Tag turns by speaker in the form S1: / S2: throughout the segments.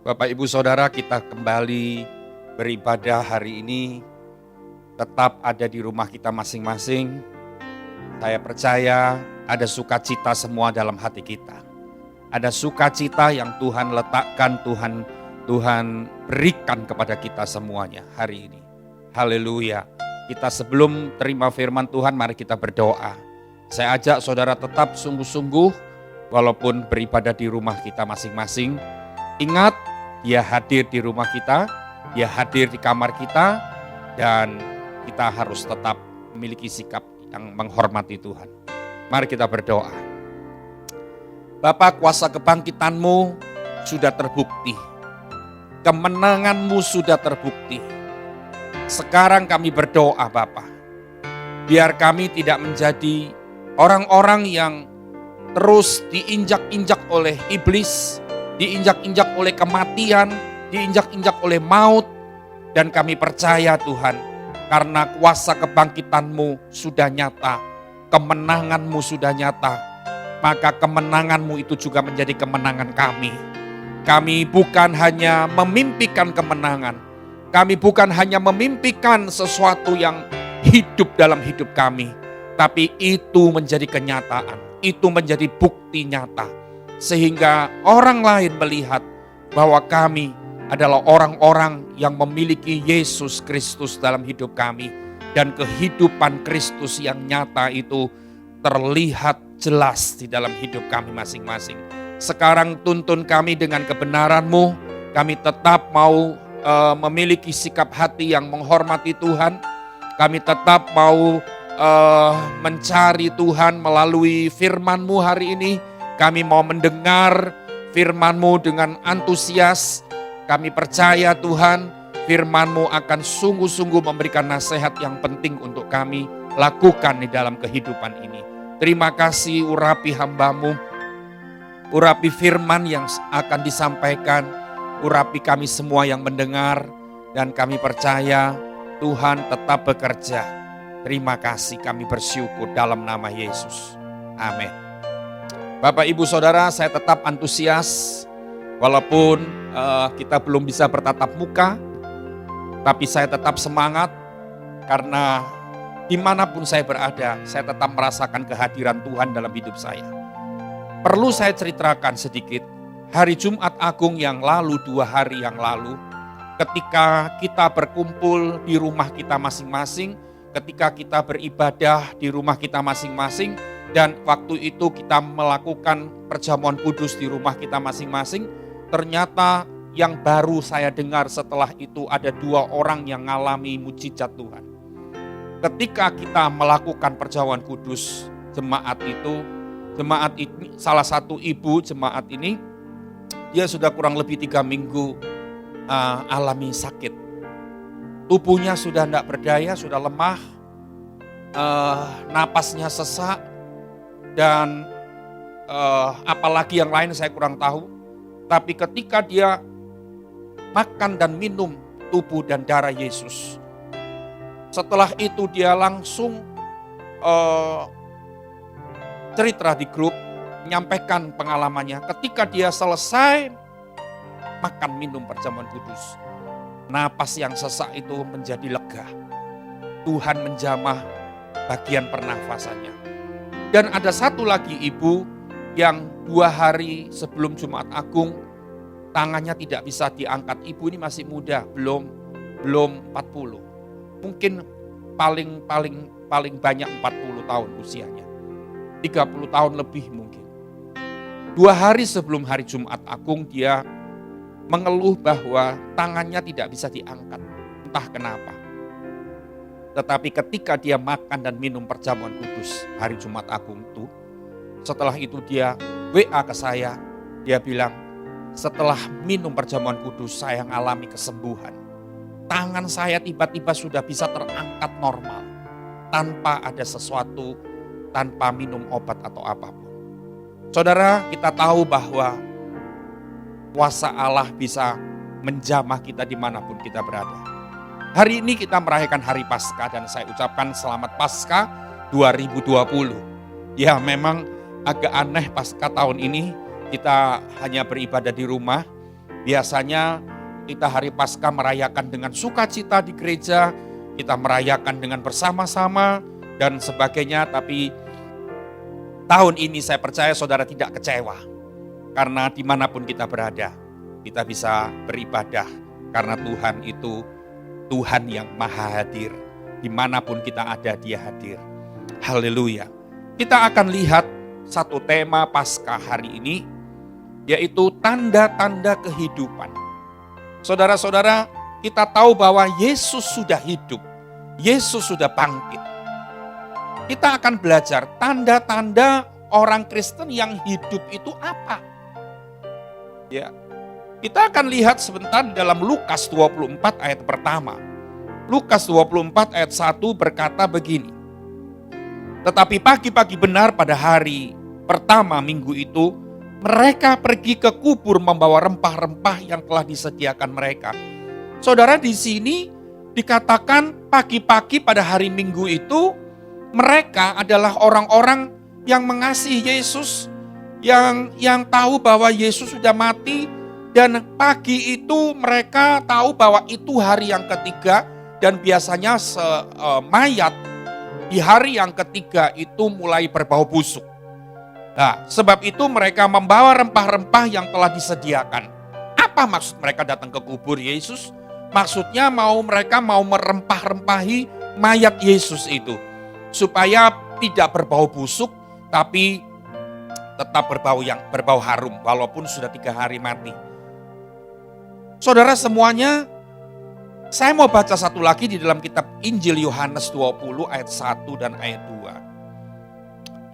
S1: Bapak Ibu Saudara, kita kembali beribadah hari ini, tetap ada di rumah kita masing-masing. Saya percaya ada sukacita semua dalam hati kita. Ada sukacita yang Tuhan letakkan, Tuhan berikan kepada kita semuanya hari ini. Haleluya. Kita sebelum terima firman Tuhan, mari kita berdoa. Saya ajak saudara tetap sungguh-sungguh, walaupun beribadah di rumah kita masing-masing. Ingat, Dia hadir di rumah kita, Dia hadir di kamar kita, dan kita harus tetap memiliki sikap yang menghormati Tuhan. Mari kita berdoa. Bapa, kuasa kebangkitan-Mu sudah terbukti. Kemenangan-Mu sudah terbukti. Sekarang kami berdoa Bapa, biar kami tidak menjadi orang-orang yang terus diinjak-injak oleh iblis, diinjak-injak oleh kematian, diinjak-injak oleh maut. Dan kami percaya Tuhan, karena kuasa kebangkitan-Mu sudah nyata, kemenangan-Mu sudah nyata, maka kemenangan-Mu itu juga menjadi kemenangan kami. Kami bukan hanya memimpikan kemenangan, kami bukan hanya memimpikan sesuatu yang hidup dalam hidup kami, tapi itu menjadi kenyataan, itu menjadi bukti nyata. Sehingga orang lain melihat bahwa kami adalah orang-orang yang memiliki Yesus Kristus dalam hidup kami. Dan kehidupan Kristus yang nyata itu terlihat jelas di dalam hidup kami masing-masing. Sekarang tuntun kami dengan kebenaran-Mu, kami tetap mau memiliki sikap hati yang menghormati Tuhan. Kami tetap mau mencari Tuhan melalui firman-Mu hari ini. Kami mau mendengar firman-Mu dengan antusias. Kami percaya Tuhan, firman-Mu akan sungguh-sungguh memberikan nasihat yang penting untuk kami lakukan di dalam kehidupan ini. Terima kasih, urapi hamba-Mu, urapi firman yang akan disampaikan, urapi kami semua yang mendengar, dan kami percaya Tuhan tetap bekerja. Terima kasih, kami bersyukur dalam nama Yesus. Amin. Bapak Ibu Saudara, saya tetap antusias walaupun kita belum bisa bertatap muka, tapi saya tetap semangat karena dimanapun saya berada, saya tetap merasakan kehadiran Tuhan dalam hidup saya. Perlu saya ceritakan sedikit, hari Jumat Agung yang lalu, 2 hari yang lalu, ketika kita berkumpul di rumah kita masing-masing, ketika kita beribadah di rumah kita masing-masing, dan waktu itu kita melakukan perjamuan kudus di rumah kita masing-masing, ternyata yang baru saya dengar setelah itu ada 2 orang yang mengalami mujizat Tuhan. Ketika kita melakukan perjamuan kudus, jemaat ini, salah satu ibu jemaat ini, dia sudah kurang lebih 3 minggu alami sakit. Tubuhnya sudah tidak berdaya, sudah lemah, napasnya sesak, dan apalagi yang lain saya kurang tahu. Tapi ketika dia makan dan minum tubuh dan darah Yesus, setelah itu dia langsung cerita di grup, menyampaikan pengalamannya. Ketika dia selesai makan minum perjamuan kudus, napas yang sesak itu menjadi lega. Tuhan menjamah bagian pernafasannya. Dan ada satu lagi ibu yang 2 hari sebelum Jumat Agung, tangannya tidak bisa diangkat. Ibu ini masih muda, belum 40. Mungkin paling banyak 40 tahun usianya. 30 tahun lebih mungkin. 2 hari sebelum hari Jumat Agung dia mengeluh bahwa tangannya tidak bisa diangkat. Entah kenapa. Tetapi ketika dia makan dan minum perjamuan kudus hari Jumat Agung itu, setelah itu dia WA ke saya, dia bilang, setelah minum perjamuan kudus saya mengalami kesembuhan. Tangan saya tiba-tiba sudah bisa terangkat normal, tanpa ada sesuatu, tanpa minum obat atau apapun. Saudara, kita tahu bahwa kuasa Allah bisa menjamah kita dimanapun kita berada. Hari ini kita merayakan Hari Paskah dan saya ucapkan selamat Paskah 2020. Ya memang agak aneh Paskah tahun ini kita hanya beribadah di rumah. Biasanya kita hari Paskah merayakan dengan sukacita di gereja, kita merayakan dengan bersama-sama dan sebagainya. Tapi tahun ini saya percaya saudara tidak kecewa. Karena dimanapun kita berada, kita bisa beribadah. Karena Tuhan itu Tuhan yang maha hadir. Dimanapun kita ada, Dia hadir. Haleluya. Kita akan lihat satu tema Paskah hari ini, yaitu tanda-tanda kehidupan. Saudara-saudara, kita tahu bahwa Yesus sudah hidup. Yesus sudah bangkit. Kita akan belajar tanda-tanda orang Kristen yang hidup itu apa. Ya, kita akan lihat sebentar di dalam Lukas 24 ayat pertama. Lukas 24 ayat 1 berkata begini. Tetapi pagi-pagi benar pada hari pertama minggu itu, mereka pergi ke kubur membawa rempah-rempah yang telah disediakan mereka. Saudara, di sini dikatakan pagi-pagi pada hari Minggu itu, mereka adalah orang-orang yang mengasihi Yesus, yang tahu bahwa Yesus sudah mati, dan pagi itu mereka tahu bahwa itu hari yang ketiga, dan biasanya mayat di hari yang ketiga itu mulai berbau busuk. Nah, sebab itu mereka membawa rempah-rempah yang telah disediakan. Apa maksud mereka datang ke kubur Yesus? Maksudnya mereka mau merempah-rempahi mayat Yesus itu. Supaya tidak berbau busuk, tapi tetap berbau harum walaupun sudah 3 hari mati. Saudara semuanya, saya mau baca satu lagi di dalam kitab Injil Yohanes 20 ayat 1 dan ayat 2.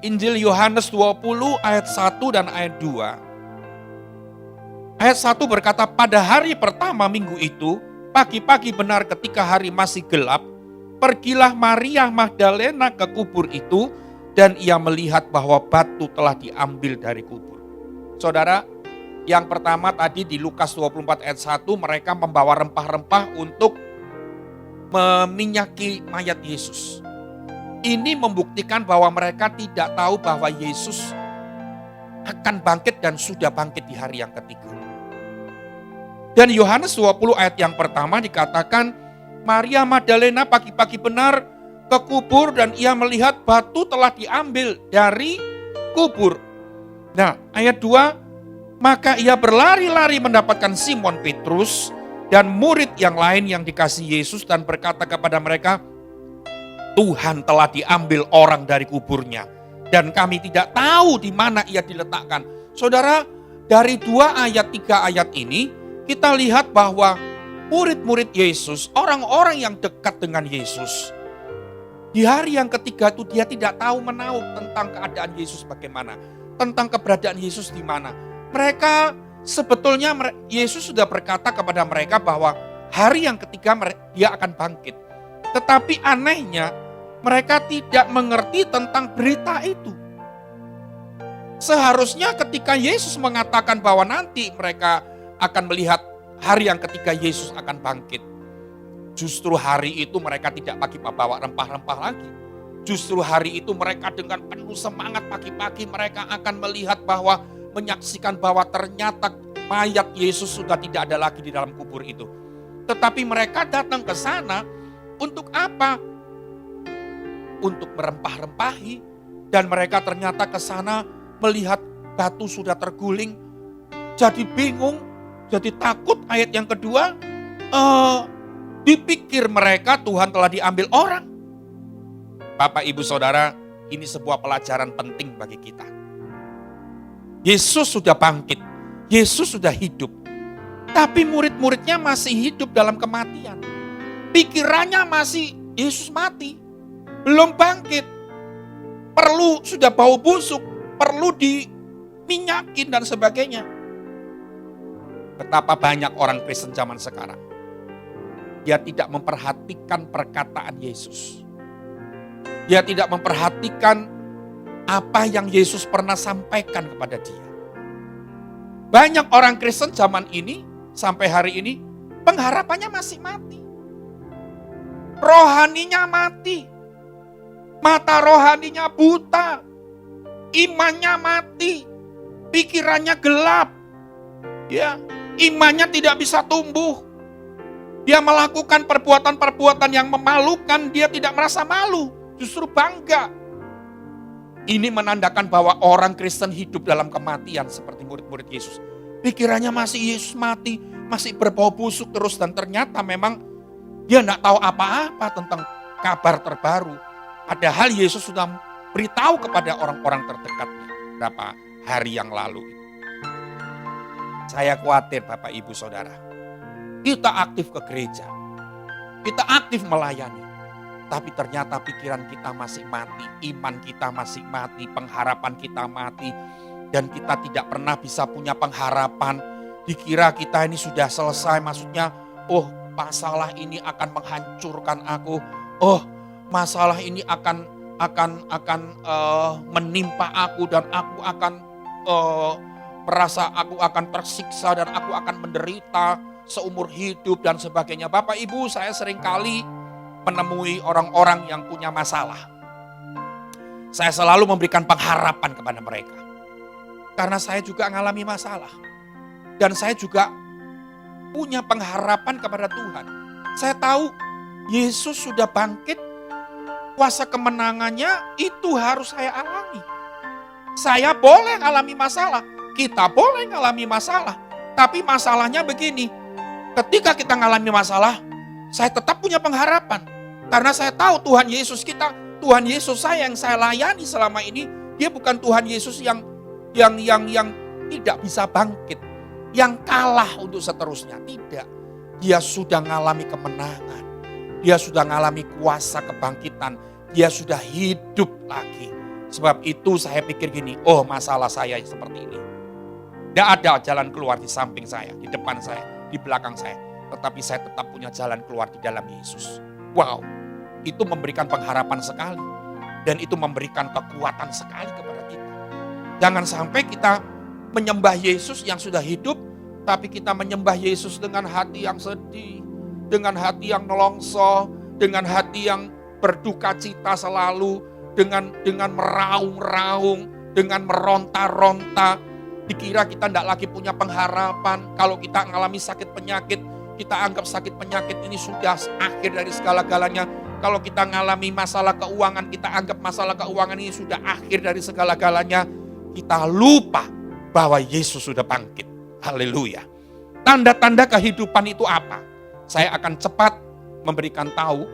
S1: Injil Yohanes 20 ayat 1 dan ayat 2. Ayat 1 berkata, pada hari pertama minggu itu, pagi-pagi benar ketika hari masih gelap, pergilah Maria Magdalena ke kubur itu, dan ia melihat bahwa batu telah diambil dari kubur. Saudara, yang pertama tadi di Lukas 24 ayat 1, mereka membawa rempah-rempah untuk meminyaki mayat Yesus. Ini membuktikan bahwa mereka tidak tahu bahwa Yesus akan bangkit dan sudah bangkit di hari yang ketiga. Dan Yohanes 20 ayat yang pertama dikatakan, Maria Magdalena pagi-pagi benar ke kubur dan ia melihat batu telah diambil dari kubur. Nah, ayat 2, maka ia berlari-lari mendapatkan Simon Petrus dan murid yang lain yang dikasihi Yesus dan berkata kepada mereka, Tuhan telah diambil orang dari kuburnya dan kami tidak tahu di mana ia diletakkan. Saudara, dari 2 ayat 3 ayat ini kita lihat bahwa murid-murid Yesus, orang-orang yang dekat dengan Yesus, di hari yang ketiga itu dia tidak tahu menahu tentang keadaan Yesus bagaimana, tentang keberadaan Yesus di mana. Mereka sebetulnya Yesus sudah berkata kepada mereka bahwa hari yang ketiga dia akan bangkit. Tetapi anehnya mereka tidak mengerti tentang berita itu. Seharusnya ketika Yesus mengatakan bahwa nanti mereka akan melihat hari yang ketiga Yesus akan bangkit. Justru hari itu mereka tidak lagi membawa rempah-rempah lagi. Justru hari itu mereka dengan penuh semangat pagi-pagi mereka akan melihat bahwa, menyaksikan bahwa ternyata mayat Yesus sudah tidak ada lagi di dalam kubur itu. Tetapi mereka datang ke sana untuk apa? Untuk merempah-rempahi. Dan mereka ternyata ke sana melihat batu sudah terguling. Jadi bingung, jadi takut. Ayat yang kedua, dipikir mereka Tuhan telah diambil orang. Bapak, Ibu, Saudara, ini sebuah pelajaran penting bagi kita. Yesus sudah bangkit, Yesus sudah hidup. Tapi murid-muridnya masih hidup dalam kematian. Pikirannya masih Yesus mati, belum bangkit. Sudah bau busuk, perlu diminyakin dan sebagainya. Betapa banyak orang Kristen zaman sekarang. Dia tidak memperhatikan perkataan Yesus. Dia tidak memperhatikan apa yang Yesus pernah sampaikan kepada dia. Banyak orang Kristen zaman ini, sampai hari ini, pengharapannya masih mati. Rohaninya mati. Mata rohaninya buta. Imannya mati. Pikirannya gelap. Ya, Imannya tidak bisa tumbuh. Dia melakukan perbuatan-perbuatan yang memalukan, dia tidak merasa malu, justru bangga. Ini menandakan bahwa orang Kristen hidup dalam kematian seperti murid-murid Yesus. Pikirannya masih Yesus mati, masih berbau busuk terus, dan ternyata memang dia tidak tahu apa-apa tentang kabar terbaru. Padahal Yesus sudah beritahu kepada orang-orang terdekatnya beberapa hari yang lalu. Saya khawatir Bapak Ibu Saudara, kita aktif ke gereja, kita aktif melayani, tapi ternyata pikiran kita masih mati, iman kita masih mati, pengharapan kita mati, dan kita tidak pernah bisa punya pengharapan. Dikira kita ini sudah selesai, maksudnya, oh masalah ini akan menghancurkan aku, oh masalah ini akan menimpa aku, dan aku akan merasa aku akan tersiksa, dan aku akan menderita seumur hidup dan sebagainya. Bapak Ibu, saya seringkali menemui orang-orang yang punya masalah. Saya selalu memberikan pengharapan kepada mereka. Karena saya juga mengalami masalah. Dan saya juga punya pengharapan kepada Tuhan. Saya tahu Yesus sudah bangkit, kuasa kemenangannya itu harus saya alami. Saya boleh alami masalah, kita boleh mengalami masalah. Tapi masalahnya begini, ketika kita mengalami masalah, saya tetap punya pengharapan. Karena saya tahu Tuhan Yesus kita, Tuhan Yesus saya yang saya layani selama ini, dia bukan Tuhan Yesus yang tidak bisa bangkit, yang kalah untuk seterusnya. Tidak, dia sudah mengalami kemenangan, dia sudah mengalami kuasa kebangkitan, dia sudah hidup lagi. Sebab itu saya pikir gini, oh masalah saya seperti ini. Tidak ada jalan keluar di samping saya, di depan saya, di belakang saya. Tetapi saya tetap punya jalan keluar di dalam Yesus. Wow, itu memberikan pengharapan sekali. Dan itu memberikan kekuatan sekali kepada kita. Jangan sampai kita menyembah Yesus yang sudah hidup, tapi kita menyembah Yesus dengan hati yang sedih, dengan hati yang nelongso, dengan hati yang berduka cita selalu, dengan meraung-raung, dengan meronta-ronta. Dikira kita tidak lagi punya pengharapan. Kalau kita mengalami sakit penyakit, kita anggap sakit penyakit ini sudah akhir dari segala-galanya. Kalau kita mengalami masalah keuangan, kita anggap masalah keuangan ini sudah akhir dari segala-galanya. Kita lupa bahwa Yesus sudah bangkit. Haleluya. Tanda-tanda kehidupan itu apa? Saya akan cepat memberikan tahu.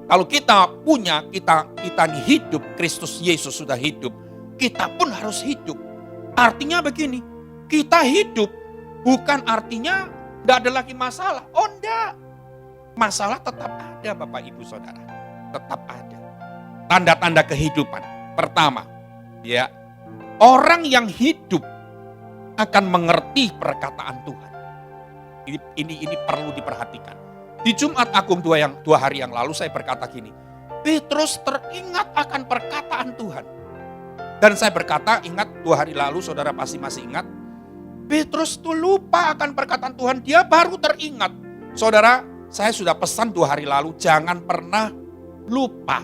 S1: Kalau kita punya, kita ini hidup, Kristus Yesus sudah hidup, kita pun harus hidup. Artinya begini, kita hidup bukan artinya tidak ada lagi masalah. Oh enggak, masalah tetap ada Bapak Ibu Saudara, tetap ada. Tanda-tanda kehidupan. Pertama, ya, orang yang hidup akan mengerti perkataan Tuhan. Ini perlu diperhatikan. Di Jumat Agung 2 hari yang lalu saya berkata gini, Petrus teringat akan perkataan Tuhan. Dan saya berkata, ingat 2 hari lalu, saudara pasti masih ingat, Petrus tuh lupa akan perkataan Tuhan, dia baru teringat. Saudara, saya sudah pesan 2 hari lalu, jangan pernah lupa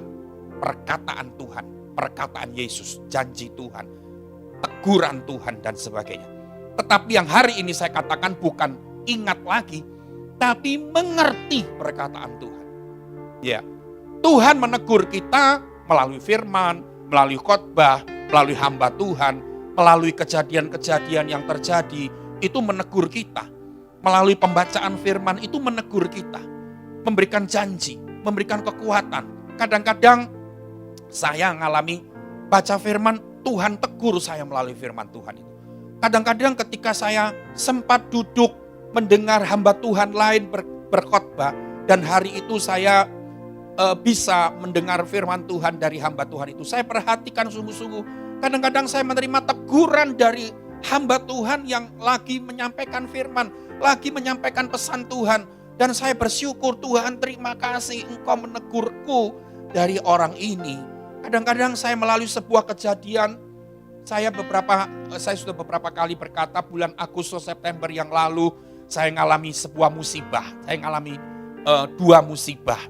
S1: perkataan Tuhan, perkataan Yesus, janji Tuhan, teguran Tuhan dan sebagainya. Tetapi yang hari ini saya katakan bukan ingat lagi, tapi mengerti perkataan Tuhan. Ya, Tuhan menegur kita melalui firman, melalui khotbah, melalui hamba Tuhan, melalui kejadian-kejadian yang terjadi, itu menegur kita. Melalui pembacaan firman itu menegur kita. Memberikan janji, memberikan kekuatan. Kadang-kadang saya mengalami baca firman, Tuhan tegur saya melalui firman Tuhan itu. Kadang-kadang ketika saya sempat duduk mendengar hamba Tuhan lain berkhotbah, dan hari itu saya bisa mendengar firman Tuhan dari hamba Tuhan itu. Saya perhatikan sungguh-sungguh. Kadang-kadang saya menerima teguran dari hamba Tuhan yang lagi menyampaikan firman, lagi menyampaikan pesan Tuhan. Dan saya bersyukur, Tuhan terima kasih Engkau menegurku dari orang ini. Kadang-kadang saya melalui sebuah kejadian, saya sudah beberapa kali berkata bulan Agustus September yang lalu, saya mengalami sebuah musibah. Saya mengalami 2 musibah.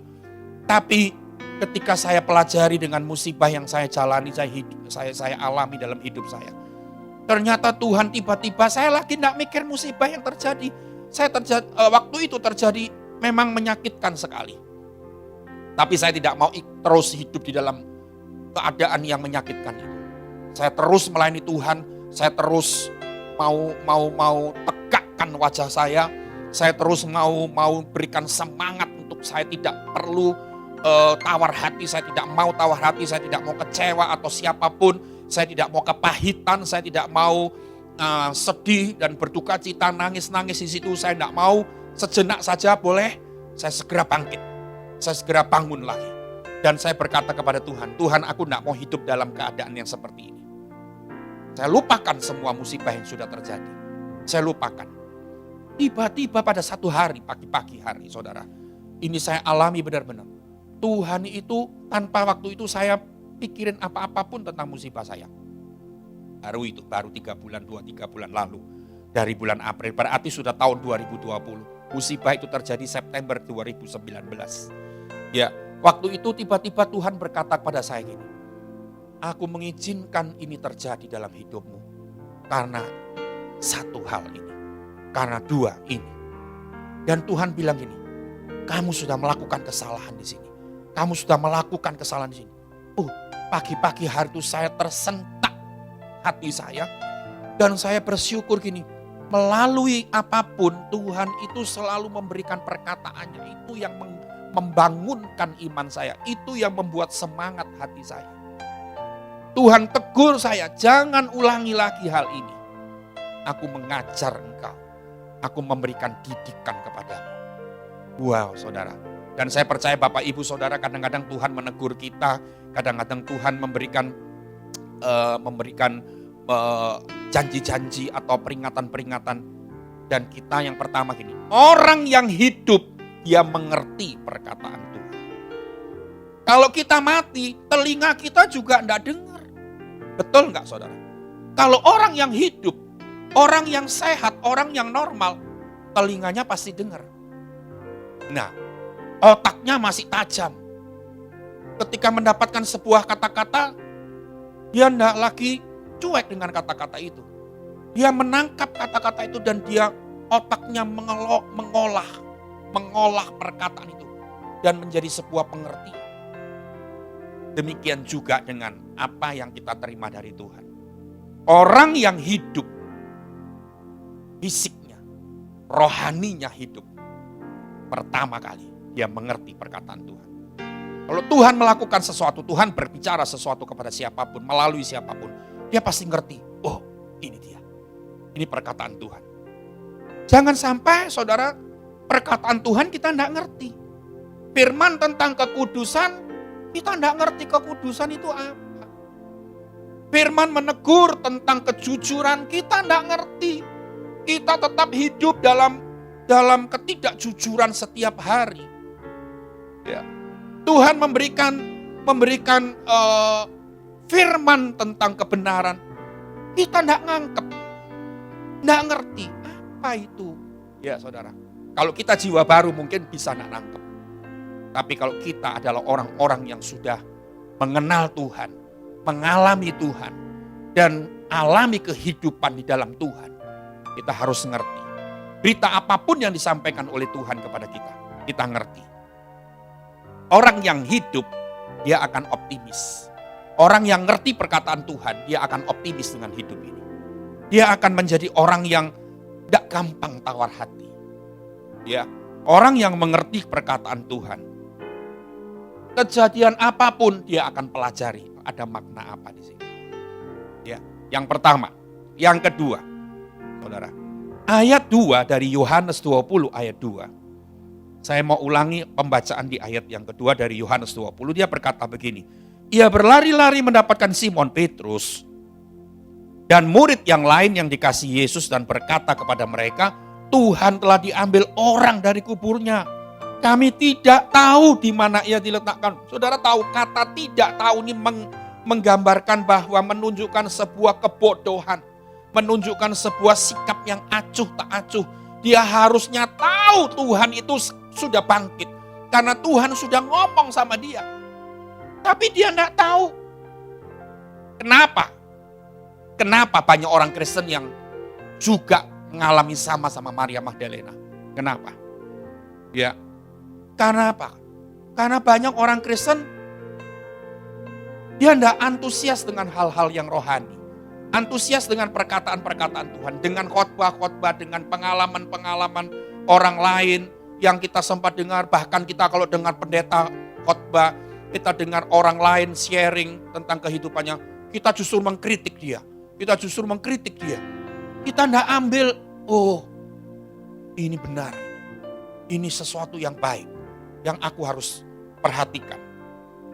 S1: Tapi ketika saya pelajari dengan musibah yang saya jalani, saya alami dalam hidup saya. Ternyata Tuhan tiba-tiba, saya lagi tidak mikir musibah yang terjadi. Waktu itu terjadi memang menyakitkan sekali. Tapi saya tidak mau terus hidup di dalam keadaan yang menyakitkan itu. Saya terus melayani Tuhan, saya terus mau tegakkan wajah saya terus mau berikan semangat untuk saya tidak perlu tawar hati, saya tidak mau tawar hati, saya tidak mau kecewa atau siapapun, saya tidak mau kepahitan, saya tidak mau sedih dan berduka cita, nangis-nangis di situ, saya tidak mau. Sejenak saja boleh, saya segera bangkit, saya segera bangun lagi. Dan saya berkata kepada Tuhan, Tuhan, aku tidak mau hidup dalam keadaan yang seperti ini. Saya lupakan semua musibah yang sudah terjadi. Saya lupakan. Tiba-tiba pada satu hari, pagi-pagi hari, saudara, ini saya alami benar-benar. Tuhan itu tanpa waktu itu saya pikirin apa-apapun tentang musibah saya. Baru 3 bulan lalu. Dari bulan April, berarti sudah tahun 2020. Musibah itu terjadi September 2019. Ya, waktu itu tiba-tiba Tuhan berkata kepada saya gini, aku mengizinkan ini terjadi dalam hidupmu karena satu hal ini, karena dua ini. Dan Tuhan bilang gini, kamu sudah melakukan kesalahan di sini. Kamu sudah melakukan kesalahan di sini. Pagi-pagi hari itu saya tersentak hati saya. Dan saya bersyukur gini, melalui apapun Tuhan itu selalu memberikan perkataannya. Itu yang membangunkan iman saya. Itu yang membuat semangat hati saya. Tuhan tegur saya, jangan ulangi lagi hal ini. Aku mengajar engkau. Aku memberikan didikan kepadamu. Wow, saudara. Dan saya percaya Bapak Ibu Saudara, kadang-kadang Tuhan menegur kita. Kadang-kadang Tuhan memberikan janji-janji atau peringatan-peringatan. Dan kita yang pertama gini, orang yang hidup dia mengerti perkataan Tuhan. Kalau kita mati, telinga kita juga enggak dengar. Betul enggak saudara? Kalau orang yang hidup, orang yang sehat, orang yang normal, telinganya pasti dengar. Nah, otaknya masih tajam. Ketika mendapatkan sebuah kata-kata, dia enggak lagi cuek dengan kata-kata itu. Dia menangkap kata-kata itu dan dia otaknya mengolah perkataan itu dan menjadi sebuah pengertian. Demikian juga dengan apa yang kita terima dari Tuhan. Orang yang hidup, fisiknya, rohaninya hidup, pertama kali dia mengerti perkataan Tuhan. Kalau Tuhan melakukan sesuatu, Tuhan berbicara sesuatu kepada siapapun, melalui siapapun, dia pasti ngerti, oh ini dia, ini perkataan Tuhan. Jangan sampai saudara, perkataan Tuhan kita tidak ngerti. Firman tentang kekudusan, kita tidak ngerti kekudusan itu apa. Firman menegur tentang kejujuran, kita tidak ngerti. Kita tetap hidup dalam ketidakjujuran setiap hari. Ya. Tuhan memberikan firman tentang kebenaran. Kita tidak ngangkep, tidak ngerti apa itu. Ya saudara, kalau kita jiwa baru mungkin bisa tidak nangkep. Tapi kalau kita adalah orang-orang yang sudah mengenal Tuhan, mengalami Tuhan, dan alami kehidupan di dalam Tuhan, kita harus ngerti. Berita apapun yang disampaikan oleh Tuhan kepada kita, kita ngerti. Orang yang hidup, dia akan optimis. Orang yang ngerti perkataan Tuhan, dia akan optimis dengan hidup ini. Dia akan menjadi orang yang tidak gampang tawar hati. Ya, orang yang mengerti perkataan Tuhan, kejadian apapun dia akan pelajari ada makna apa di sini. Ya, yang pertama, yang kedua, saudara, ayat 2 dari Yohanes 20 ayat 2. Saya mau ulangi pembacaan di ayat yang kedua dari Yohanes 20. Dia berkata begini, ia berlari-lari mendapatkan Simon Petrus dan murid yang lain yang dikasihi Yesus dan berkata kepada mereka, Tuhan telah diambil orang dari kuburnya. Kami tidak tahu di mana ia diletakkan. Saudara tahu kata tidak tahu ini menggambarkan bahwa menunjukkan sebuah kebodohan. Menunjukkan sebuah sikap yang acuh tak acuh. Dia harusnya tahu Tuhan itu sudah bangkit. Karena Tuhan sudah ngomong sama dia. Tapi dia tidak tahu. Kenapa? Kenapa banyak orang Kristen yang juga mengalami sama Maria Magdalena? Kenapa? Ya, karena apa? Karena banyak orang Kristen, dia tidak antusias dengan hal-hal yang rohani. Antusias dengan perkataan-perkataan Tuhan, dengan khotbah-khotbah, dengan pengalaman-pengalaman orang lain yang kita sempat dengar. Bahkan kita kalau dengar pendeta khotbah, kita dengar orang lain sharing tentang kehidupannya, kita justru mengkritik dia. Kita tidak ambil, oh ini benar, ini sesuatu yang baik, yang aku harus perhatikan.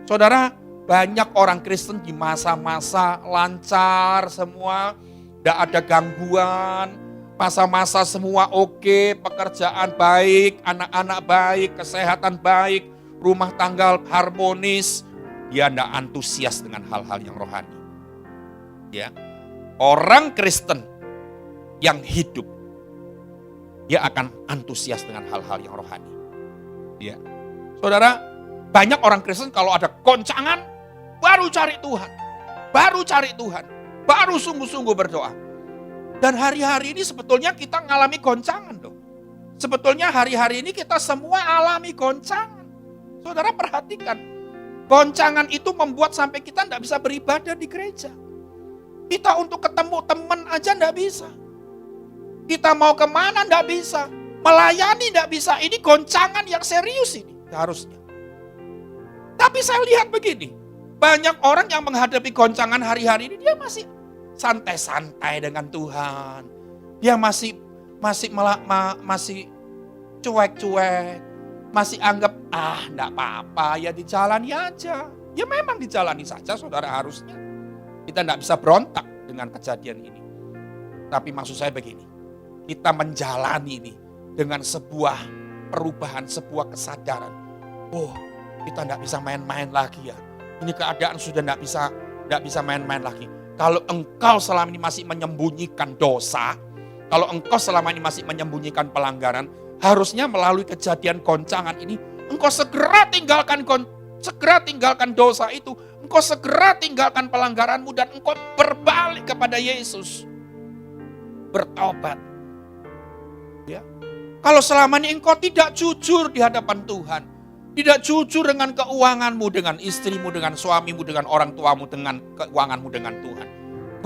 S1: Saudara, banyak orang Kristen di masa-masa lancar semua, tidak ada gangguan, masa-masa semua oke, pekerjaan baik, anak-anak baik, kesehatan baik, rumah tangga harmonis, dia tidak antusias dengan hal-hal yang rohani. Ya, orang Kristen yang hidup, dia akan antusias dengan hal-hal yang rohani. Ya, saudara, banyak orang Kristen kalau ada goncangan, baru cari Tuhan, baru sungguh-sungguh berdoa. Dan hari-hari ini sebetulnya kita ngalami goncangan loh. Sebetulnya hari-hari ini kita semua alami goncangan. Saudara perhatikan, goncangan itu membuat sampai kita tidak bisa beribadah di gereja. Kita untuk ketemu teman aja tidak bisa. Kita mau kemana tidak bisa. Melayani tidak bisa. Ini goncangan yang serius ini harusnya. Tapi saya lihat begini, banyak orang yang menghadapi goncangan hari-hari ini, dia masih santai-santai dengan Tuhan. Dia masih cuek-cuek, masih anggap, enggak apa-apa, ya dijalani aja. Ya memang dijalani saja saudara harusnya. Kita enggak bisa berontak dengan kejadian ini. Tapi maksud saya begini, kita menjalani ini dengan sebuah perubahan, sebuah kesadaran. Oh, kita enggak bisa main-main lagi ya. Ini keadaan sudah enggak bisa main-main lagi. Kalau engkau selama ini masih menyembunyikan dosa, kalau engkau selama ini masih menyembunyikan pelanggaran, harusnya melalui kejadian goncangan ini, engkau segera tinggalkan dosa itu, engkau segera tinggalkan pelanggaranmu dan engkau berbalik kepada Yesus. Bertobat. Ya. Kalau selama ini engkau tidak jujur di hadapan Tuhan, tidak jujur dengan keuanganmu, dengan istrimu, dengan suamimu, dengan orang tuamu, dengan keuanganmu dengan Tuhan.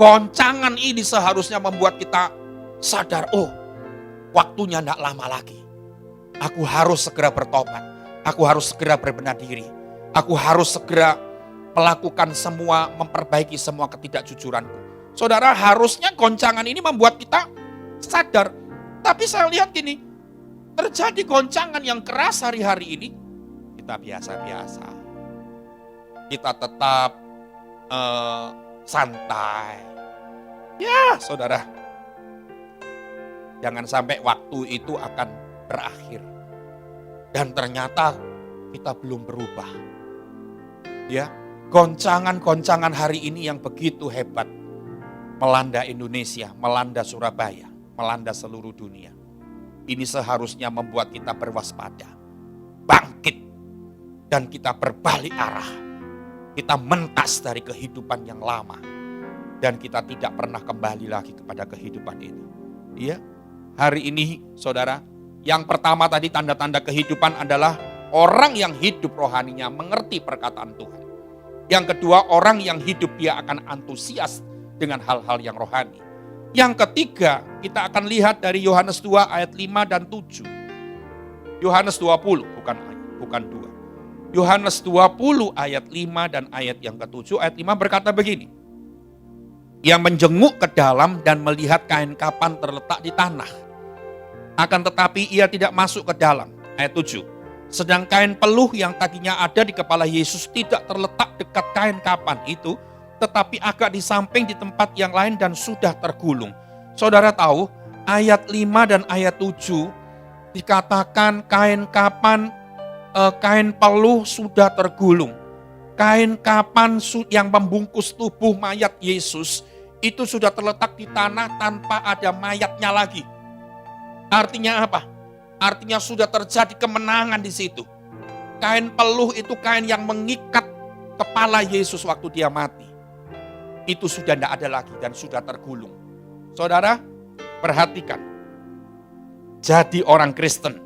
S1: Goncangan ini seharusnya membuat kita sadar, oh waktunya tidak lama lagi. Aku harus segera bertobat. Aku harus segera berbenah diri. Aku harus segera melakukan semua, memperbaiki semua ketidakjujuranku. Saudara, harusnya goncangan ini membuat kita sadar. Tapi saya lihat gini, terjadi goncangan yang keras hari-hari ini, kita biasa-biasa. Kita tetap santai. Ya saudara, jangan sampai waktu itu akan berakhir. Dan ternyata kita belum berubah. Ya, goncangan-goncangan hari ini yang begitu hebat melanda Indonesia, melanda Surabaya, melanda seluruh dunia. Ini seharusnya membuat kita berwaspada, bangkit, dan kita berbalik arah. Kita mentas dari kehidupan yang lama. Dan kita tidak pernah kembali lagi kepada kehidupan itu. Iya, hari ini saudara, yang pertama tadi tanda-tanda kehidupan adalah orang yang hidup rohaninya mengerti perkataan Tuhan. Yang kedua, orang yang hidup dia akan antusias dengan hal-hal yang rohani. Yang ketiga, kita akan lihat dari Yohanes 2 ayat 5 dan 7. Yohanes 20, bukan 2. Yohanes 20 ayat 5 dan ayat yang ke-7, ayat 5 berkata begini. Yang menjenguk ke dalam dan melihat kain kapan terletak di tanah. Akan tetapi ia tidak masuk ke dalam. Ayat 7. Sedang kain peluh yang tadinya ada di kepala Yesus tidak terletak dekat kain kapan itu, tetapi agak di samping di tempat yang lain dan sudah tergulung. Saudara tahu, ayat 5 dan ayat 7 dikatakan kain peluh sudah tergulung. Kain kapan yang membungkus tubuh mayat Yesus itu sudah terletak di tanah tanpa ada mayatnya lagi. Artinya apa? Artinya sudah terjadi kemenangan di situ. Kain peluh itu kain yang mengikat kepala Yesus waktu dia mati. itu sudah tidak ada lagi dan sudah tergulung. Saudara, perhatikan. Jadi orang Kristen,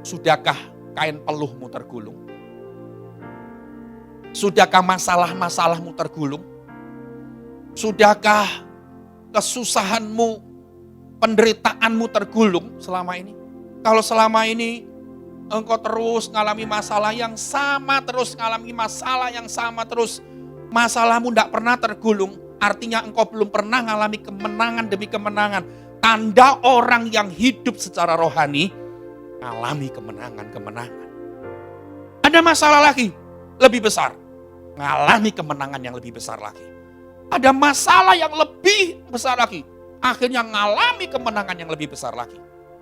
S1: sudahkah kain peluhmu tergulung? Sudahkah masalah-masalahmu tergulung? Sudahkah kesusahanmu, penderitaanmu tergulung selama ini? Kalau selama ini engkau terus mengalami masalah yang sama, terus mengalami masalah yang sama terus, masalahmu tidak pernah tergulung, artinya engkau belum pernah mengalami kemenangan demi kemenangan. Tanda orang yang hidup secara rohani, mengalami kemenangan-kemenangan. Ada masalah lagi, lebih besar, mengalami kemenangan yang lebih besar lagi. Ada masalah yang lebih besar lagi, akhirnya mengalami kemenangan yang lebih besar lagi.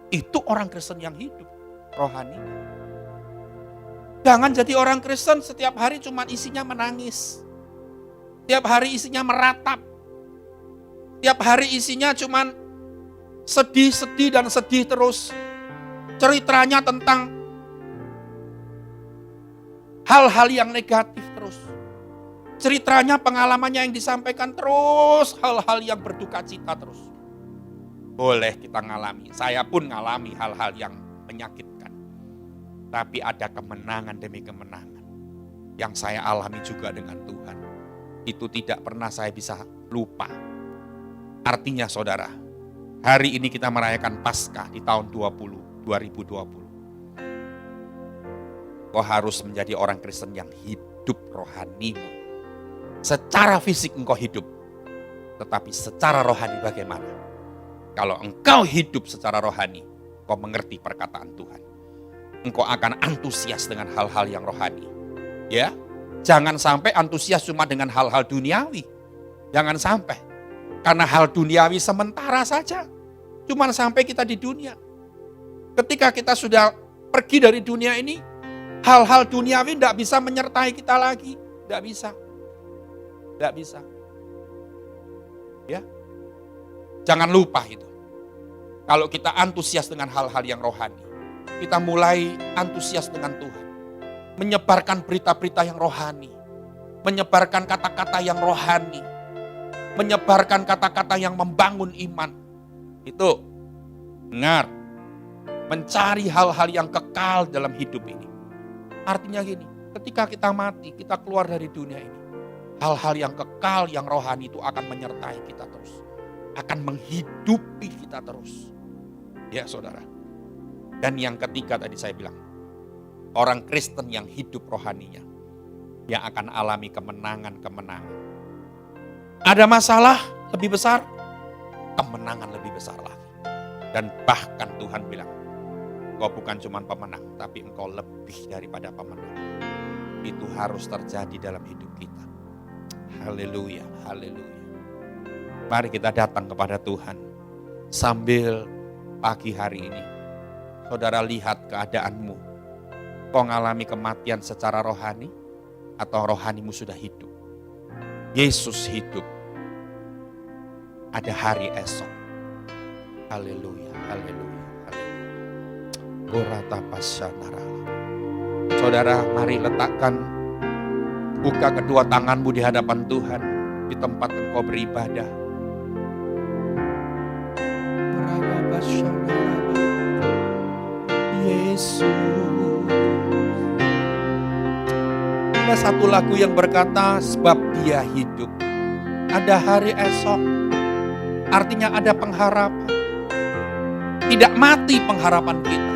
S1: Itu orang Kristen yang hidup rohani. Jangan jadi orang Kristen setiap hari cuma isinya menangis. Setiap hari isinya meratap. Setiap hari isinya cuma sedih-sedih dan sedih terus. Ceritanya tentang hal-hal yang negatif terus. Ceritanya, pengalamannya yang disampaikan terus hal-hal yang berduka cita terus. Boleh kita ngalami, saya pun ngalami hal-hal yang menyakitkan. Tapi ada kemenangan demi kemenangan yang saya alami juga dengan Tuhan. Itu tidak pernah saya bisa lupa. Artinya saudara, hari ini kita merayakan Paskah di tahun 2020. Kau harus menjadi orang Kristen yang hidup rohanimu. Secara fisik engkau hidup, tetapi secara rohani bagaimana? Kalau engkau hidup secara rohani, kau mengerti perkataan Tuhan. Engkau akan antusias dengan hal-hal yang rohani. Ya, jangan sampai antusias cuma dengan hal-hal duniawi. Jangan sampai. Karena hal duniawi sementara saja. Cuma sampai kita di dunia. Ketika kita sudah pergi dari dunia ini, hal-hal duniawi tidak bisa menyertai kita lagi. Tidak bisa. Tidak bisa. Ya. Jangan lupa itu. Kalau kita antusias dengan hal-hal yang rohani, kita mulai antusias dengan Tuhan. Menyebarkan berita-berita yang rohani. Menyebarkan kata-kata yang rohani. Menyebarkan kata-kata yang membangun iman. Itu, dengar. Mencari hal-hal yang kekal dalam hidup ini. Artinya gini, ketika kita mati, kita keluar dari dunia ini. Hal-hal yang kekal, yang rohani itu akan menyertai kita terus. Akan menghidupi kita terus. Ya saudara. Dan yang ketiga tadi saya bilang. Orang Kristen yang hidup rohaninya. Yang akan alami kemenangan-kemenangan. Ada masalah lebih besar. Kemenangan lebih besar lagi. Dan bahkan Tuhan bilang. Engkau bukan cuma pemenang. Tapi engkau lebih daripada pemenang. Itu harus terjadi dalam hidup kita. Haleluya, haleluya. Mari kita datang kepada Tuhan. Sambil pagi hari ini, saudara lihat keadaanmu. Kau mengalami kematian secara rohani, atau rohanimu sudah hidup. Yesus hidup. Ada hari esok. Haleluya, haleluya, haleluya. Saudara, mari letakkan, buka kedua tanganmu di hadapan Tuhan, di tempat engkau beribadah. Yesus. Ada satu lagu yang berkata, sebab Dia hidup. Ada hari esok. Artinya ada pengharapan. Tidak mati pengharapan kita.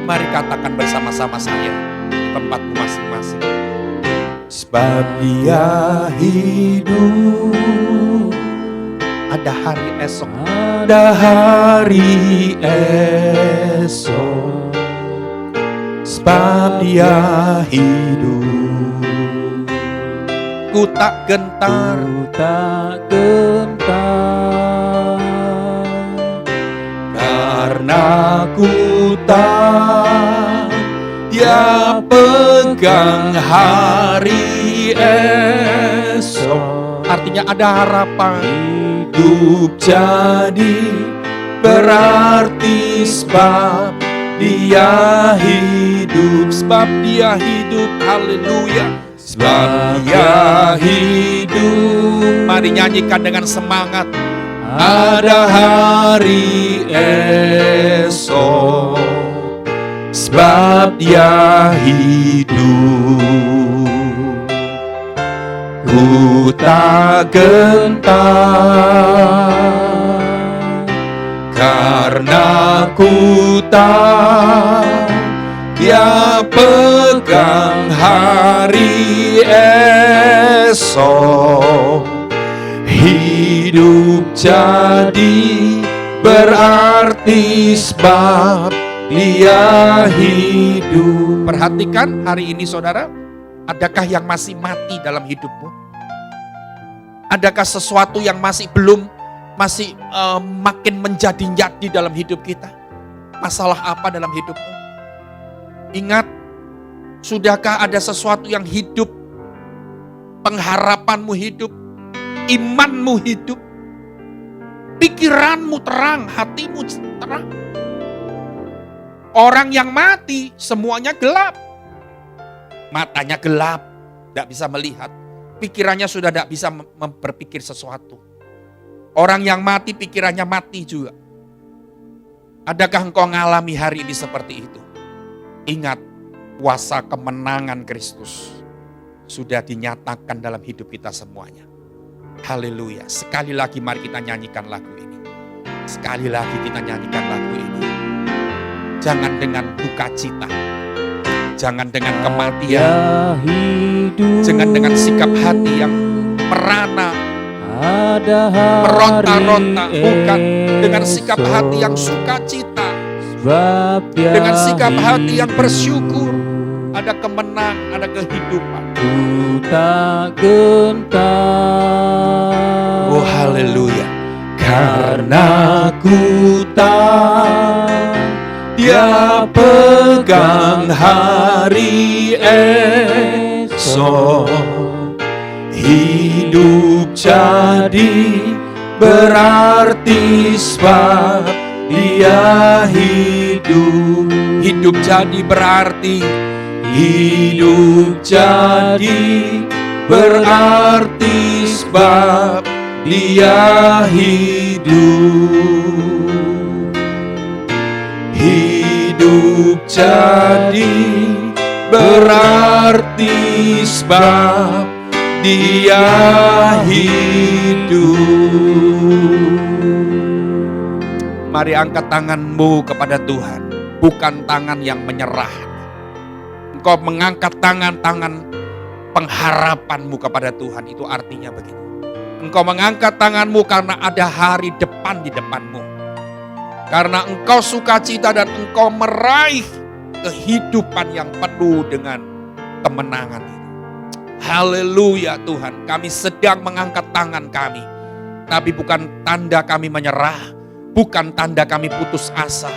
S1: Mari katakan bersama-sama saya di tempatmu masing-masing. Sebab Dia hidup. Ada hari esok. Ada hari esok. Sebab Dia hidup. Ku tak gentar. Ku tak gentar. Karena ku tak Dia pegang hari esok. Artinya ada harapan. Hidup jadi berarti sebab Dia hidup. Sebab Dia hidup, haleluya. Sebab Dia hidup. Mari nyanyikan dengan semangat. Ada hari esok, sebab Dia hidup. Ku tak gentar, karena ku tahu Dia pegang hari esok. Hidup jadi berarti sebab Dia hidup. Perhatikan hari ini saudara, adakah yang masih mati dalam hidupmu? Adakah sesuatu yang masih makin menjadi-jadi dalam hidup kita? Masalah apa dalam hidupmu? Ingat, sudahkah ada sesuatu yang hidup? Pengharapanmu hidup, imanmu hidup, pikiranmu terang, hatimu terang. Orang yang mati semuanya gelap. Matanya gelap, tidak bisa melihat. Pikirannya sudah tidak bisa berpikir sesuatu. Orang yang mati pikirannya mati juga. Adakah engkau mengalami hari ini seperti itu? Ingat, kuasa kemenangan Kristus sudah dinyatakan dalam hidup kita semuanya. Haleluya. Sekali lagi mari kita nyanyikan lagu ini. Sekali lagi kita nyanyikan lagu ini. Jangan dengan duka cita. Jangan dengan kematian. Jangan dengan sikap hati yang merana, meronta-ronta. Bukan dengan sikap hati yang sukacita. Dengan sikap hati yang bersyukur. Ada kemenang, ada kehidupan.
S2: Ku tak gentar.
S1: Oh haleluya. Karena ku tahu Dia pegang hari esok. Hidup jadi berarti sebab Dia hidup. Hidup jadi berarti. Hidup jadi berarti sebab Dia hidup. Hidup jadi berarti sebab Dia hidup. Mari angkat tanganmu kepada Tuhan, bukan tangan yang menyerah. Engkau mengangkat tangan pengharapanmu kepada Tuhan, itu artinya begini. Engkau mengangkat tanganmu karena ada hari depan di depanmu. Karena engkau sukacita dan engkau meraih kehidupan yang penuh dengan kemenangan itu. Haleluya Tuhan, kami sedang mengangkat tangan kami. Tapi bukan tanda kami menyerah, bukan tanda kami putus asa.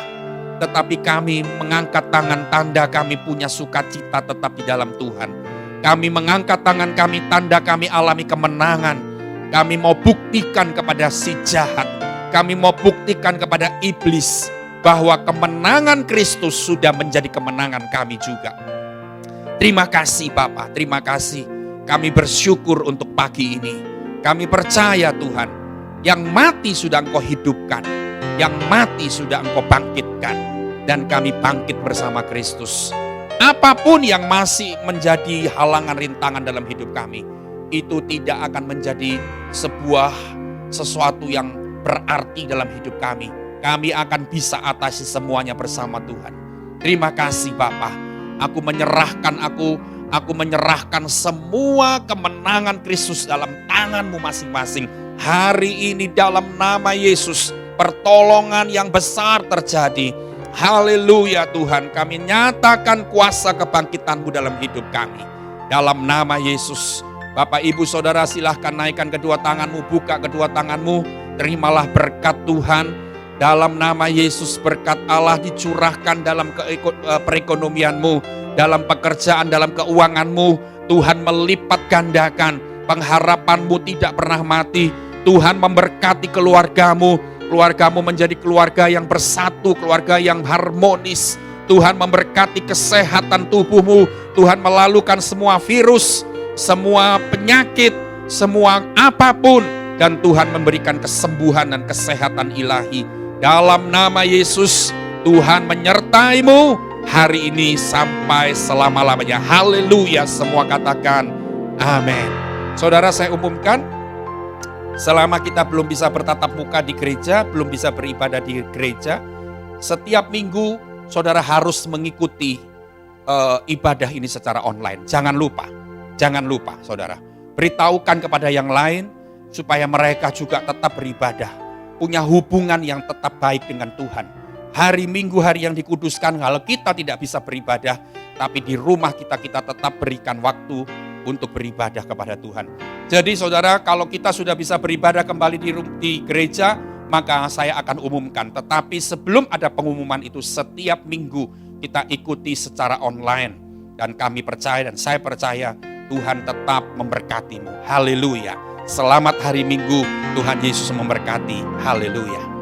S1: Tetapi kami mengangkat tangan tanda kami punya sukacita tetap di dalam Tuhan. Kami mengangkat tangan kami tanda kami alami kemenangan. Kami mau buktikan kepada si jahat. Kami mau buktikan kepada iblis bahwa kemenangan Kristus sudah menjadi kemenangan kami juga. Terima kasih Bapa, terima kasih. Kami bersyukur untuk pagi ini. Kami percaya Tuhan, yang mati sudah Engkau hidupkan. Yang mati sudah Engkau bangkitkan. Dan kami bangkit bersama Kristus. Apapun yang masih menjadi halangan rintangan dalam hidup kami, itu tidak akan menjadi sesuatu yang berarti dalam hidup kami. Kami akan bisa atasi semuanya bersama Tuhan. Terima kasih Bapa. Aku menyerahkan semua kemenangan Kristus dalam tangan-Mu masing-masing. Hari ini dalam nama Yesus, pertolongan yang besar terjadi. Haleluya Tuhan, kami nyatakan kuasa kebangkitan-Mu dalam hidup kami. Dalam nama Yesus, Bapak Ibu Saudara silahkan naikkan kedua tanganmu, buka kedua tanganmu. Terimalah berkat Tuhan. Dalam nama Yesus berkat Allah dicurahkan dalam perekonomianmu, dalam pekerjaan, dalam keuanganmu. Tuhan melipat gandakan, pengharapanmu tidak pernah mati. Tuhan memberkati keluargamu, keluargamu menjadi keluarga yang bersatu, keluarga yang harmonis. Tuhan memberkati kesehatan tubuhmu. Tuhan melalukan semua virus, semua penyakit, semua apapun. Dan Tuhan memberikan kesembuhan dan kesehatan ilahi. Dalam nama Yesus, Tuhan menyertaimu hari ini sampai selama-lamanya. Haleluya, semua katakan amin. Saudara, saya umumkan, selama kita belum bisa bertatap muka di gereja, belum bisa beribadah di gereja, setiap minggu saudara harus mengikuti ibadah ini secara online. Jangan lupa saudara. Beritahukan kepada yang lain supaya mereka juga tetap beribadah, punya hubungan yang tetap baik dengan Tuhan. Hari Minggu, hari yang dikuduskan, kalau kita tidak bisa beribadah, tapi di rumah kita tetap berikan waktu untuk beribadah kepada Tuhan. Jadi saudara, kalau kita sudah bisa beribadah kembali di gereja, maka saya akan umumkan. Tetapi sebelum ada pengumuman itu, setiap minggu kita ikuti secara online. Dan kami percaya dan saya percaya Tuhan tetap memberkatimu. Haleluya. Selamat hari Minggu, Tuhan Yesus memberkati. Haleluya.